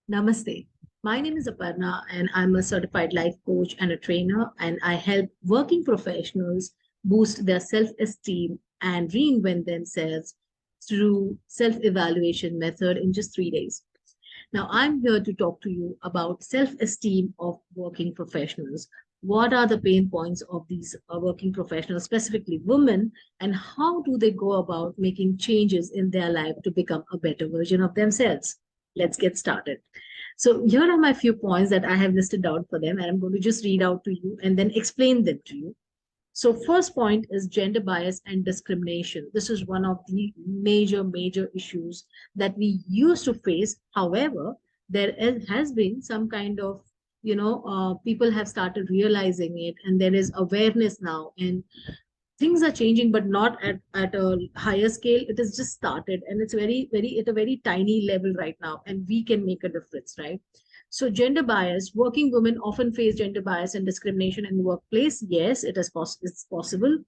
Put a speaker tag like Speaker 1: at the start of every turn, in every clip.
Speaker 1: Namaste. My name is Aparna, and I'm a certified life coach and a trainer, and I help working professionals boost their self esteem and reinvent themselves through self evaluation method in just 3 days. Now, I'm here to talk to you about self esteem of working professionals. What are the pain points of these working professionals, specifically women, and how do they go about making changes in their life to become a better version of themselves? Let's get started. So here are my few points that I have listed out for them, and I'm going to just read out to you and then explain them to you. So first point is gender bias and discrimination. This is one of the major issues that we used to face. However, has been some kind of, people have started realizing it, and there is awareness now, and things are changing, but not at a higher scale. It has just started, and it's very at a very tiny level right now, and we can make a difference, right? So gender bias, working women often face gender bias and discrimination in the workplace. Yes, it's possible,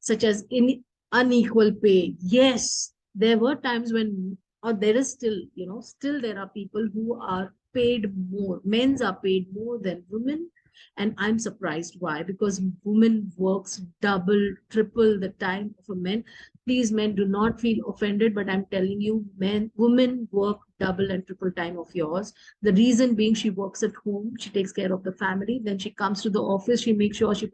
Speaker 1: such as in unequal pay. Yes, there were times when, or there is still, still there are people who are paid more. Men's are paid more than women, and I'm surprised why, because women works double, triple the time of a man. Please, men, do not feel offended, but I'm telling you, women work double and triple time of yours. The reason being, she works at home, she takes care of the family, then she comes to the office, she makes sure she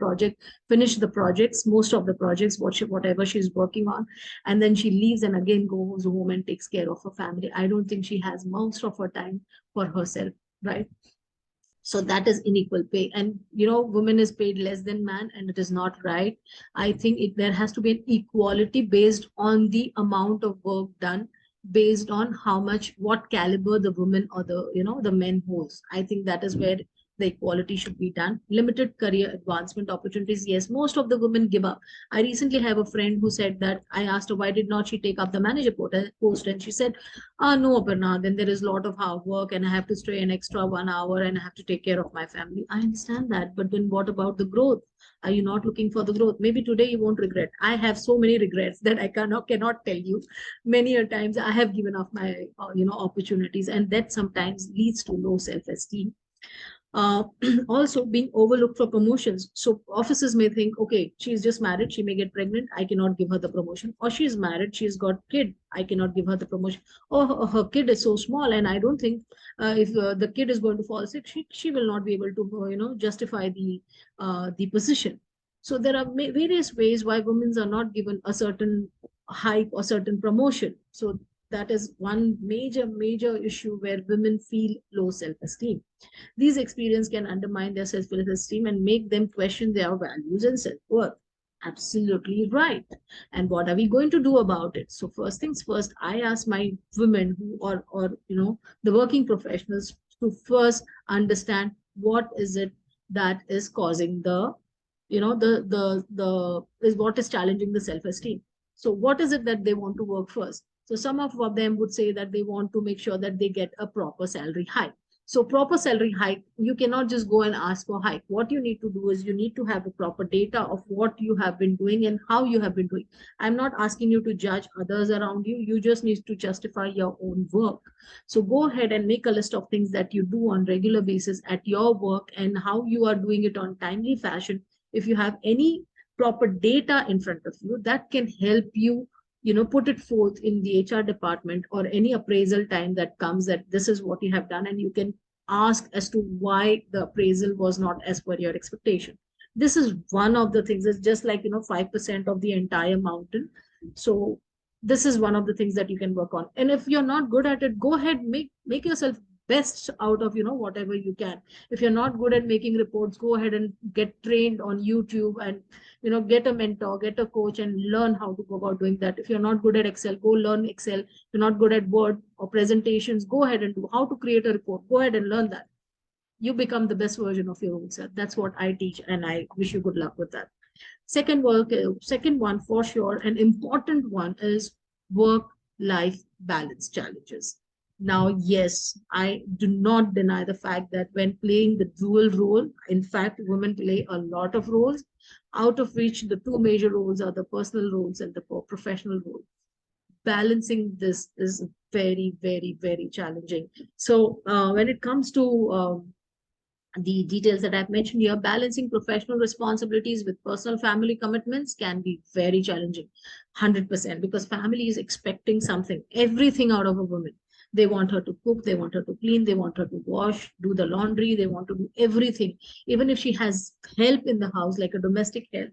Speaker 1: finish the projects, most of the projects, whatever she's working on, and then she leaves and again goes home and takes care of her family. I don't think she has most of her time for herself, right? So that is unequal pay, and woman is paid less than man, and it is not right. I think there has to be an equality based on the amount of work done, based on how much, what caliber the woman or the men holds. I think that is where the equality should be done. Limited career advancement opportunities, yes, most of the women give up. I recently have a friend who said that, I asked her why did not she take up the manager post, and she said, no, Aparna, then there is a lot of hard work and I have to stay an extra 1 hour and I have to take care of my family. I understand that. But then what about the growth? Are you not looking for the growth? Maybe today you won't regret. I have so many regrets that I cannot tell you. Many a times I have given up my, opportunities, and that sometimes leads to low self-esteem. uh, Also being overlooked for promotions. So offices may think, okay, she's just married, she may get pregnant, I cannot give her the promotion. Or she's married, she's got kid, I cannot give her the promotion. Or her kid is so small, and I don't think if the kid is going to fall sick, she will not be able to, justify the position. So there are various ways why women are not given a certain hike or certain promotion. So that is one major issue where women feel low self-esteem. These experiences can undermine their self-esteem and make them question their values and self-worth. Absolutely right. And what are we going to do about it? So first things first, I ask my women who or the working professionals to first understand what is it that is causing the the is what is challenging the self-esteem. So what is it that they want to work first? So some of them would say that they want to make sure that they get a proper salary hike. So proper salary hike, you cannot just go and ask for hike. What you need to do is you need to have a proper data of what you have been doing and how you have been doing. I'm not asking you to judge others around you. You just need to justify your own work. So go ahead and make a list of things that you do on regular basis at your work and how you are doing it on timely fashion. If you have any proper data in front of you, that can help you, put it forth in the HR department or any appraisal time that comes, that this is what you have done, and you can ask as to why the appraisal was not as per your expectation. This is one of the things. It's just like 5% of the entire mountain. So this is one of the things that you can work on. And if you're not good at it, go ahead, make yourself best out of whatever you can. If you're not good at making reports, go ahead and get trained on YouTube, and get a mentor, get a coach, and learn how to go about doing that. If you're not good at Excel, go learn Excel. If you're not good at Word or presentations, go ahead and do how to create a report. Go ahead and learn that. You become the best version of your own self. That's what I teach, and I wish you good luck with that. Second one for sure, an important one is work-life balance challenges. Now, yes, I do not deny the fact that when playing the dual role, in fact, women play a lot of roles, out of which the two major roles are the personal roles and the professional role. balancing this is very, very, very challenging. So when it comes to the details that I've mentioned here, balancing professional responsibilities with personal family commitments can be very challenging, 100%, because family is expecting something, everything out of a woman. They want her to cook, they want her to clean, they want her to wash, do the laundry, they want to do everything. Even if she has help in the house, like a domestic help,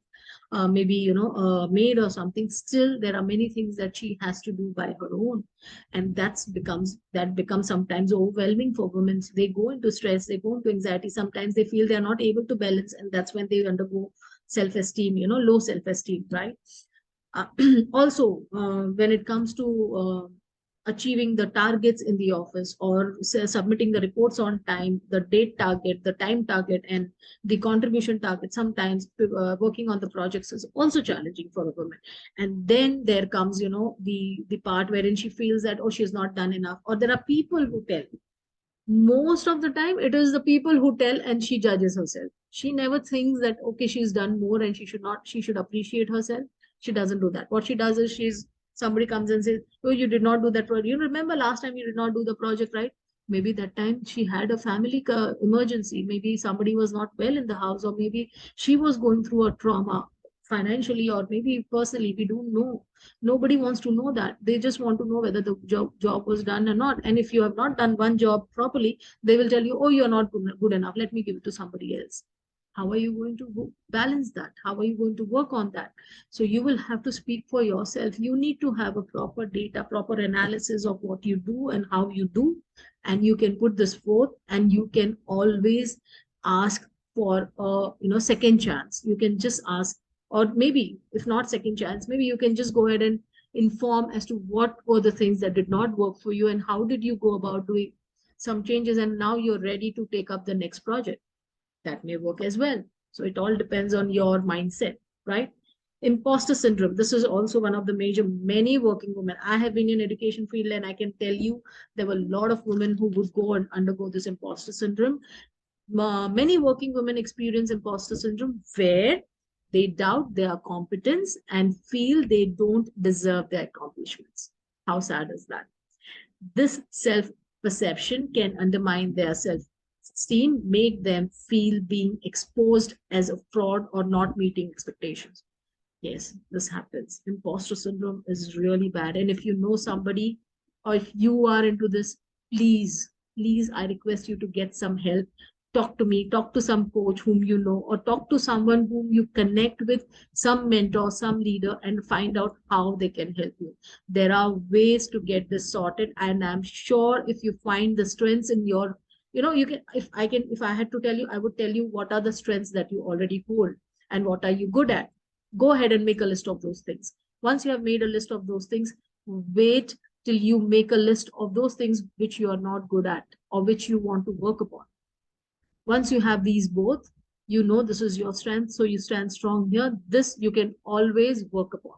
Speaker 1: maybe, a maid or something, still there are many things that she has to do by her own. And that becomes sometimes overwhelming for women. They go into stress, they go into anxiety, sometimes they feel they're not able to balance, and that's when they undergo self-esteem, low self-esteem, right? uh, Also, when it comes to achieving the targets in the office, or submitting the reports on time, the date target, the time target, and the contribution target, sometimes working on the projects is also challenging for a woman. And then there comes, the part wherein she feels that, oh, she's not done enough, or there are people who tell. Most of the time it is the people who tell, and she judges herself. She never thinks that, okay, she's done more and she should appreciate herself. She doesn't do that. What she does is, somebody comes and says, oh, you did not do that project. You remember last time you did not do the project, right? Maybe that time she had a family emergency, maybe somebody was not well in the house, or maybe she was going through a trauma financially, or maybe personally, we don't know. Nobody wants to know that. They just want to know whether the job was done or not. And if you have not done one job properly, they will tell you, oh, you're not good enough, let me give it to somebody else. How are you going to balance that? How are you going to work on that? So you will have to speak for yourself. You need to have a proper data, proper analysis of what you do and how you do, and you can put this forth, and you can always ask for a, second chance. You can just ask, or maybe if not second chance, maybe you can just go ahead and inform as to what were the things that did not work for you, and how did you go about doing some changes, and now you're ready to take up the next project. That may work as well. So it all depends on your mindset, right? Imposter syndrome, this is also one of the major. Many working women, I have been in education field, and I can tell you there were a lot of women who would go and undergo this imposter syndrome. Many working women experience imposter syndrome, where they doubt their competence and feel they don't deserve their accomplishments. How sad is that? This self perception can undermine their self esteem, make them feel being exposed as a fraud or not meeting expectations. Yes, this happens. Imposter syndrome is really bad. And if you know somebody, or if you are into this, please, please, I request you to get some help. Talk to me, talk to some coach whom you know, or talk to someone whom you connect with, some mentor, some leader, and find out how they can help you. There are ways to get this sorted. And I'm sure if you find the strengths in your, you can, if I had to tell you, I would tell you what are the strengths that you already hold and what are you good at. Go ahead and make a list of those things. Once you have made a list of those things, wait till you make a list of those things which you are not good at or which you want to work upon. Once you have these both, you know this is your strength, so you stand strong here. This you can always work upon.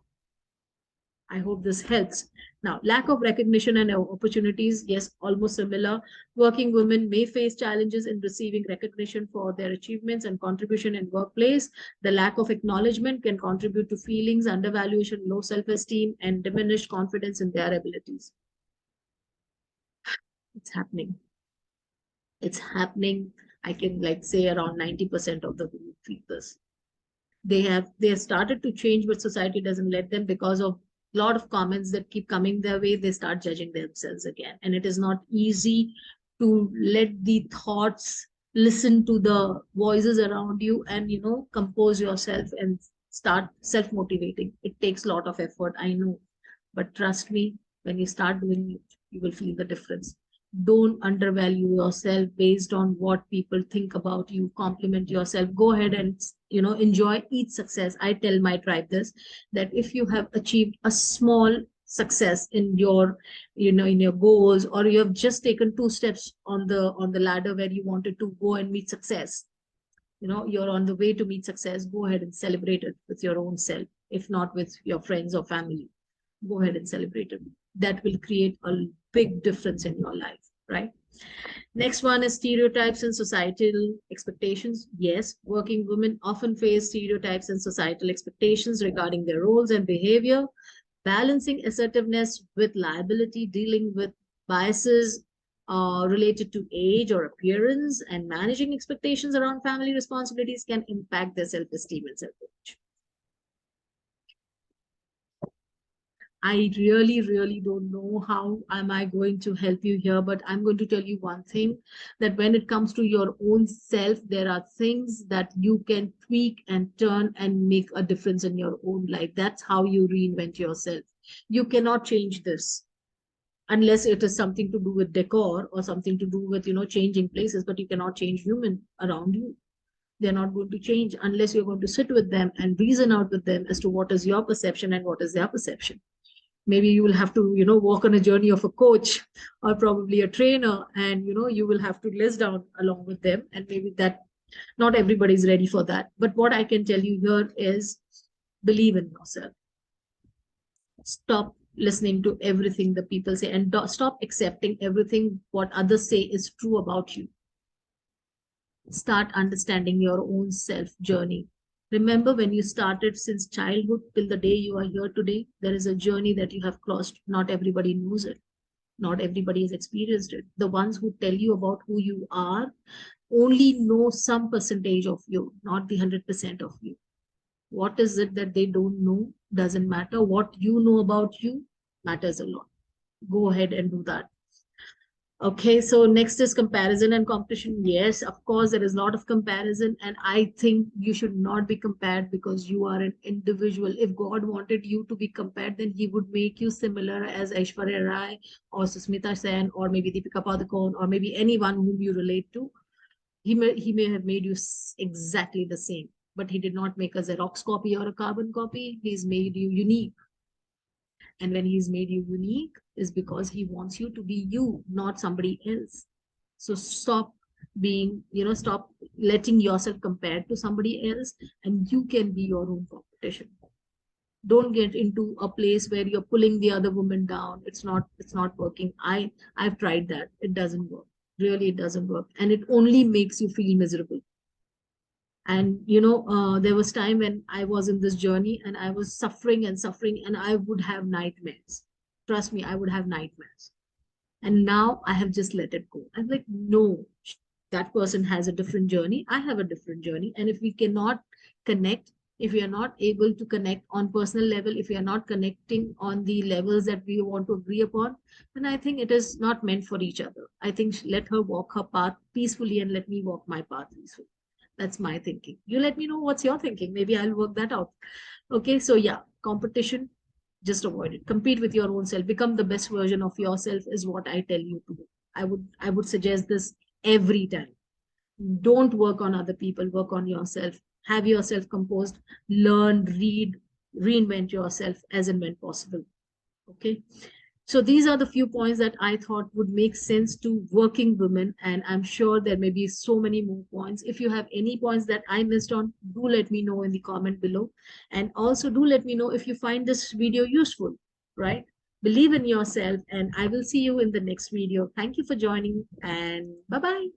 Speaker 1: I hope this helps. Now, lack of recognition and opportunities, yes, almost similar. Working women may face challenges in receiving recognition for their achievements and contribution in workplace. The lack of acknowledgement can contribute to feelings, undervaluation, low self-esteem, and diminished confidence in their abilities. It's happening. It's happening. I can say around 90% of the women feel this. They have started to change, but society doesn't let them, because of a lot of comments that keep coming their way. They start judging themselves again, and it is not easy to let the thoughts, listen to the voices around you, and compose yourself and start self-motivating. It takes a lot of effort, I know, but trust me, when you start doing it, you will feel the difference. Don't undervalue yourself based on what people think about you. Compliment yourself. Go ahead and enjoy each success. I tell my tribe this, that if you have achieved a small success in your in your goals, or you have just taken two steps on the ladder where you wanted to go and meet success, you're on the way to meet success, go ahead and celebrate it with your own self. If not with your friends or family, go ahead and celebrate it. That will create a big difference in your life, right? Next one is stereotypes and societal expectations. Yes, working women often face stereotypes and societal expectations regarding their roles and behavior. balancing assertiveness with liability, dealing with biases related to age or appearance, and managing expectations around family responsibilities can impact their self-esteem and self-image. I really, really don't know how am I going to help you here, but I'm going to tell you one thing, that when it comes to your own self, there are things that you can tweak and turn and make a difference in your own life. That's how you reinvent yourself. You cannot change this unless it is something to do with decor or something to do with, changing places, but you cannot change human around you. They're not going to change unless you're going to sit with them and reason out with them as to what is your perception and what is their perception. Maybe you will have to walk on a journey of a coach or probably a trainer, and you will have to list down along with them, and maybe that not everybody is ready for that. But what I can tell you here is, believe in yourself. Stop listening to everything the people say, and stop accepting everything what others say is true about you. Start understanding your own self journey. Remember, when you started since childhood till the day you are here today, there is a journey that you have crossed. Not everybody knows it. Not everybody has experienced it. The ones who tell you about who you are only know some percentage of you, not the 100% of you. What is it that they don't know? Doesn't matter. What you know about you matters a lot. Go ahead and do that. Okay, so next is comparison and competition. Yes, of course, there is a lot of comparison, and I think you should not be compared because you are an individual. If God wanted you to be compared, then He would make you similar as Aishwarya Rai or Susmita Sen or maybe Deepika Padukone or maybe anyone whom you relate to. He may have made you exactly the same, but He did not make a Xerox copy or a carbon copy. He's made you unique. And when He's made you unique is because He wants you to be you, not somebody else. So stop stop letting yourself compared to somebody else, and you can be your own competition. Don't get into a place where you're pulling the other woman down. It's not working. I've tried that. It doesn't work. Really, it doesn't work. And it only makes you feel miserable. And there was time when I was in this journey and I was suffering and suffering, and I would have nightmares. Trust me, I would have nightmares. And now I have just let it go. I'm like, no, that person has a different journey, I have a different journey. And if we cannot connect, if we are not able to connect on personal level, if we are not connecting on the levels that we want to agree upon, then I think it is not meant for each other. I think let her walk her path peacefully and let me walk my path peacefully. That's my thinking. You let me know what's your thinking. Maybe I'll work that out. Okay, so yeah, competition, just avoid it. Compete with your own self. Become the best version of yourself is what I tell you to do. I would suggest this every time. Don't work on other people, work on yourself. Have yourself composed, learn, read, reinvent yourself as and when possible. Okay. So these are the few points that I thought would make sense to working women, and I'm sure there may be so many more points. If you have any points that I missed on, do let me know in the comment below. And also do let me know if you find this video useful, right? Believe in yourself, and I will see you in the next video. Thank you for joining, and bye-bye.